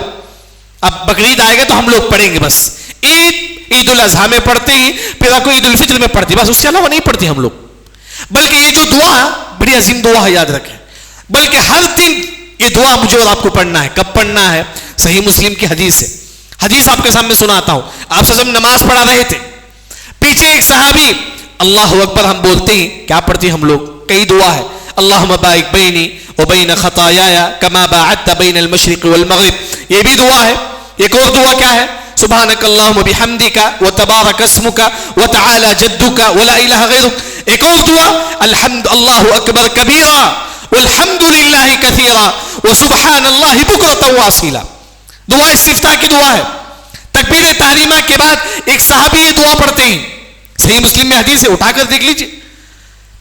اب بقرعید آئے گا تو ہم لوگ پڑھیں گے. بس عید الاضحیٰ میں پڑھتے ہیں، پھر کوئی عید الفطر میں پڑھتے ہیں، بس اس کے علاوہ نہیں پڑھتے ہم لوگ. بلکہ یہ جو دعا بڑی عظیم دعا ہے، یاد رکھیں. بلکہ ہر دن یہ دعا مجھے اور آپ کو پڑھنا ہے. کب پڑھنا ہے؟ صحیح مسلم کی حدیث ہے. حدیث آپ کے سامنے سناتا ہوں. آپ صلی اللہ علیہ وسلم نماز پڑھا رہے تھے، پیچھے ایک صحابی اللہ اکبر ہم بولتے ہیں، کیا پڑھتے ہیں ہم لوگ؟ کئی دعا ہے. اللہم بارک بینی وبین خطایایا کما باعدت بین المشرق والمغرب، یہ بھی دعا ہے. ایک اور دعا کیا ہے؟ سبحانک اللہم بحمدک وتبارک اسمک وتعالی جدک ولا الہ غیرک. ایک اور دعا الحمد اللہ اکبر کبیرا والحمد للہ کثیرا وسبحان اللہ بکرۃ واصیلا. دعا استفتاح کی دعا ہے. تکبیر تحریمہ کے بعد ایک صحابی یہ دعا پڑھتے ہیں، صحیح مسلم میں حدیث ہے، اٹھا کر دیکھ لیجیے.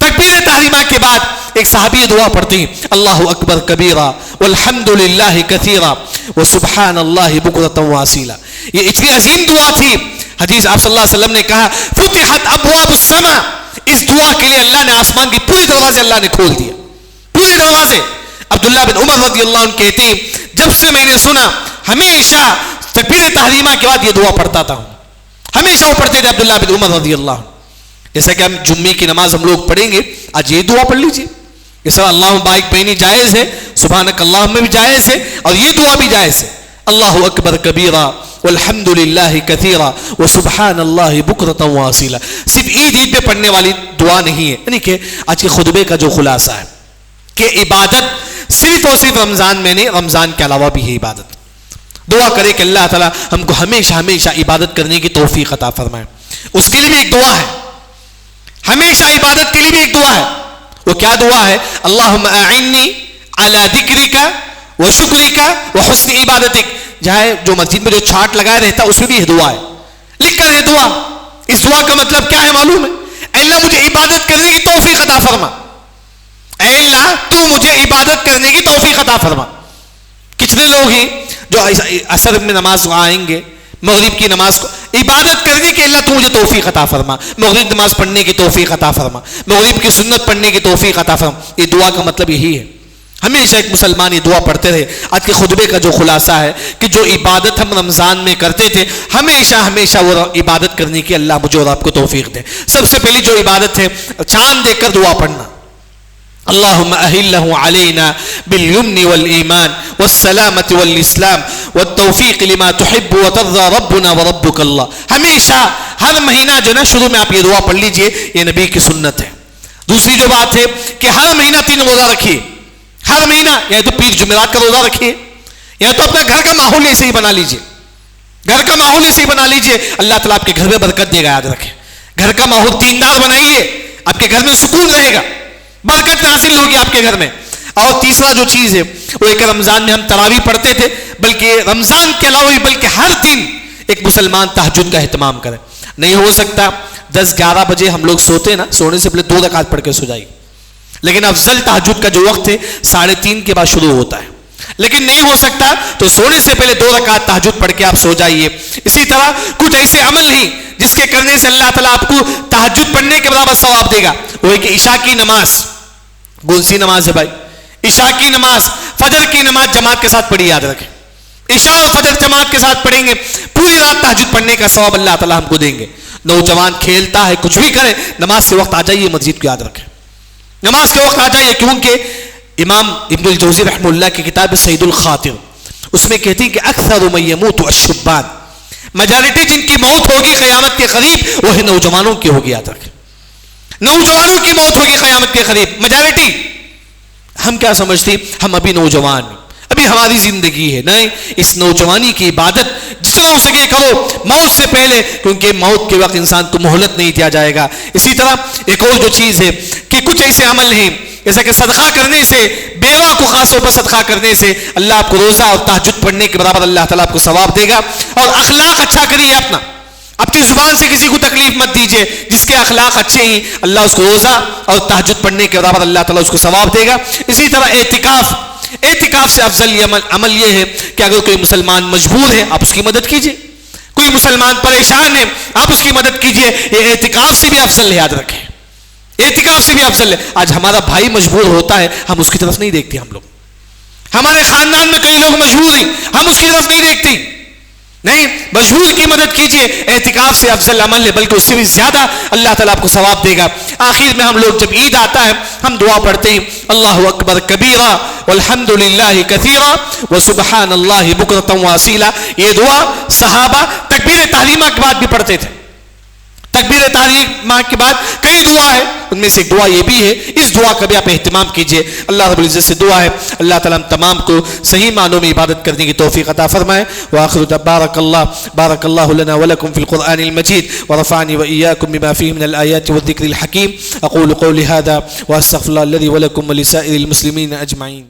تکبیر تحریمہ کے بعد ایک صحابی یہ دعا پڑھتے ہیں، اللہ اکبر کبیرا والحمد للہ کثیرا وسبحان اللہ بکرۃ واصیلا. یہ اتنی عظیم دعا تھی. حدیث آپ صلی اللہ علیہ وسلم نے کہا فتحت ابواب السماء، اس دعا کے لیے اللہ نے آسمان کی پورے دروازے اللہ نے کھول دیا، پورے دروازے. عبداللہ بن عمر رضی اللہ عنہ کہتے ہیں جب سے میں نے سنا ہمیشہ تکبیر تحریمہ کے بعد یہ دعا پڑھتا تھا. ہمیشہ وہ پڑھتے تھے عبداللہ بن عمر رضی اللہ عنہ. جیسا کہ ہم جمعے کی نماز ہم لوگ پڑھیں گے، آج یہ دعا پڑھ لیجیے. اس طرح اللہم بارک بینی جائز ہے، سبحانک اللہم میں بھی جائز ہے، اور یہ دعا بھی جائز ہے. اللہ اکبر کبیرا والحمد للہ کثیرا وسبحان اللہ بکرۃ واصیلا. صرف عید پہ پڑھنے والی دعا نہیں ہے. یعنی کہ آج کے خطبے کا جو خلاصہ ہے کہ عبادت صرف اور صرف رمضان میں نہیں، رمضان کے علاوہ بھی ہے عبادت. دعا کرے کہ اللہ تعالیٰ ہم کو ہمیشہ ہمیشہ عبادت کرنے کی توفیق عطا فرمائے. اس کے لیے بھی ایک دعا ہے، ہمیشہ عبادت کے لیے بھی ایک دعا ہے. وہ کیا دعا ہے؟ اللہم اعنی علی ذکرک وشکرک وحسن عبادتک. جہاں جو مسجد میں جو چھاٹ لگایا رہتا ہے اس میں بھی یہ دعا ہے، لکھ کر یہ دعا. اس دعا کا مطلب کیا ہے معلوم ہے؟ اے اللہ مجھے عبادت کرنے کی توفیق عطا فرما. اے اللہ تو مجھے عبادت کرنے کی توفیق عطا فرما. کتنے لوگ ہیں جو عصر میں نماز آئیں گے، مغرب کی نماز کو عبادت کرنے کے اللہ تو مجھے توفیق عطا فرما، مغرب نماز پڑھنے کی توفیق عطا فرما، مغرب کی سنت پڑھنے کی توفیق عطا فرما. یہ دعا کا مطلب یہی ہے. ہمیشہ ایک مسلمان یہ دعا پڑھتے رہے. آج کے خطبے کا جو خلاصہ ہے کہ جو عبادت ہم رمضان میں کرتے تھے ہمیشہ ہمیشہ وہ عبادت کرنے کی اللہ مجھے اور آپ کو توفیق دے. سب سے پہلی جو عبادت ہے چاند دیکھ کر دعا پڑھنا. اللہم اہلہ علینا بالیمن والایمان والسلامۃ والاسلام والتوفیق لما تحب وترضى ربنا وربك اللہ. ہمیشہ ہر مہینہ جو نا شروع میں آپ یہ دعا پڑھ لیجئے, یہ نبی کی سنت ہے. دوسری جو بات ہے کہ ہر مہینہ 3 روزہ رکھیے. ہر مہینہ یا تو پیر جمعرات کا روزہ رکھیے, یا تو اپنا گھر کا ماحول ایسے ہی بنا لیجئے. گھر کا ماحول ایسے ہی بنا لیجئے, اللہ تعالیٰ آپ کے گھر میں برکت دے گا. یاد رکھیں, گھر کا ماحول دیندار بنائیے, آپ کے گھر میں سکون رہے گا, برکت حاصل ہوگی آپ کے گھر میں. اور تیسرا جو چیز ہے وہ ایک رمضان میں ہم تراویح پڑھتے تھے, بلکہ رمضان کے علاوہ بھی بلکہ ہر دن ایک مسلمان تہجد کا اہتمام کرے. نہیں ہو سکتا 10-11 بجے ہم لوگ سوتے نا, سونے سے پہلے 2 رکعت پڑھ کے سو جائیے, لیکن افضل تہجد کا جو وقت ہے 3:30 کے بعد شروع ہوتا ہے. لیکن نہیں ہو سکتا تو سونے سے پہلے 2 رکعت تہجد پڑھ کے آپ سو جائیے. اسی طرح کچھ ایسے عمل ہی جس کے کرنے سے اللہ تعالیٰ آپ کو تہجد پڑھنے کے برابر ثواب دے گا. وہ ہے کہ عشاء کی نماز, کون سی نماز ہے بھائی؟ عشاء کی نماز, فجر کی نماز جماعت کے ساتھ پڑھی. یاد رکھیں, عشاء اور فجر جماعت کے ساتھ پڑھیں گے, پوری رات تہجد پڑھنے کا ثواب اللہ تعالیٰ ہم کو دیں گے. نوجوان کھیلتا ہے, کچھ بھی کرے, نماز سے وقت آ جائیے مسجد کو. یاد رکھیں, نماز کے وقت آ جائیے, کیونکہ امام ابن الجوزی رحمہ اللہ کی کتاب سید الخاطر, اس میں کہتی ہیں کہ اکثر من یموت الشبان, میجارٹی جن کی موت ہوگی قیامت کے قریب وہ ہے نوجوانوں کی ہوگی. یاد رکھیں, نوجوانوں کی موت ہوگی قیامت کے قریب, میجارٹی. ہم کیا سمجھتے, ہم ابھی نوجوان, ابھی ہماری زندگی ہے. نہیں, اس نوجوانی کی عبادت جتنا ہو سکے کرو موت سے پہلے, کیونکہ موت کے وقت انسان کو مہلت نہیں دیا جائے گا. اسی طرح ایک اور جو چیز ہے کہ کچھ ایسے عمل ہیں جیسا کہ صدقہ کرنے سے, بیوہ کو خاص طور پر صدقہ کرنے سے اللہ آپ کو روزہ اور تہجد پڑھنے کے برابر اللہ تعالیٰ آپ کو ثواب دے گا. اور اخلاق اچھا کریے اپنا, اپنی زبان سے کسی کو تکلیف مت دیجیے. جس کے اخلاق اچھے ہیں اللہ اس کو روزہ اور تہجد پڑھنے کے برابر اللہ تعالیٰ اس کو ثواب دے گا. اسی طرح اعتکاف, اعتکاف سے افضل عمل یہ ہے کہ اگر کوئی مسلمان مجبور ہے آپ اس کی مدد کیجیے, کوئی مسلمان پریشان ہے آپ اس کی مدد کیجیے. یہ اعتکاف سے بھی افضل ہے. یاد رکھیں, اعتکاف سے بھی افضل ہے. آج ہمارا بھائی مجبور ہوتا ہے, ہم اس کی طرف نہیں دیکھتے. ہم لوگ, ہمارے خاندان میں کئی لوگ مجبور ہیں, ہم اس کی طرف نہیں دیکھتے. نہیں, مجبور کی مدد کیجیے. اعتکاف سے افضل عمل ہے, بلکہ اس سے بھی زیادہ اللہ تعالیٰ آپ کو ثواب دے گا. آخر میں ہم لوگ جب عید آتا ہے ہم دعا پڑھتے ہیں, اللہ اکبر کبیرہ والحمد للہ کثیرہ وسبحان اللہ بکرۃ واصیلا. یہ دعا صحابہ تکبیر تحریمہ کے بعد بھی پڑھتے تھے. تکبیر تحریمہ کے بعد کئی دعا ہے, ان میں سے ایک دعا یہ بھی ہے. اس دعا کا بھی آپ اہتمام کیجئے. اللہ رب العزت سے دعا ہے اللہ تعالیٰ ہم تمام کو صحیح معنوں میں عبادت کرنے کی توفیق عطا فرمائے. وآخر بارک اللہ لنا ولکم فی القرآن المجید ورفعنی وإیاکم بما فیہ من الآیات والذکر الحکیم. اقول قولی هذا واستغفر اللہ الذی ولکم ولسائر المسلمین اجمعین.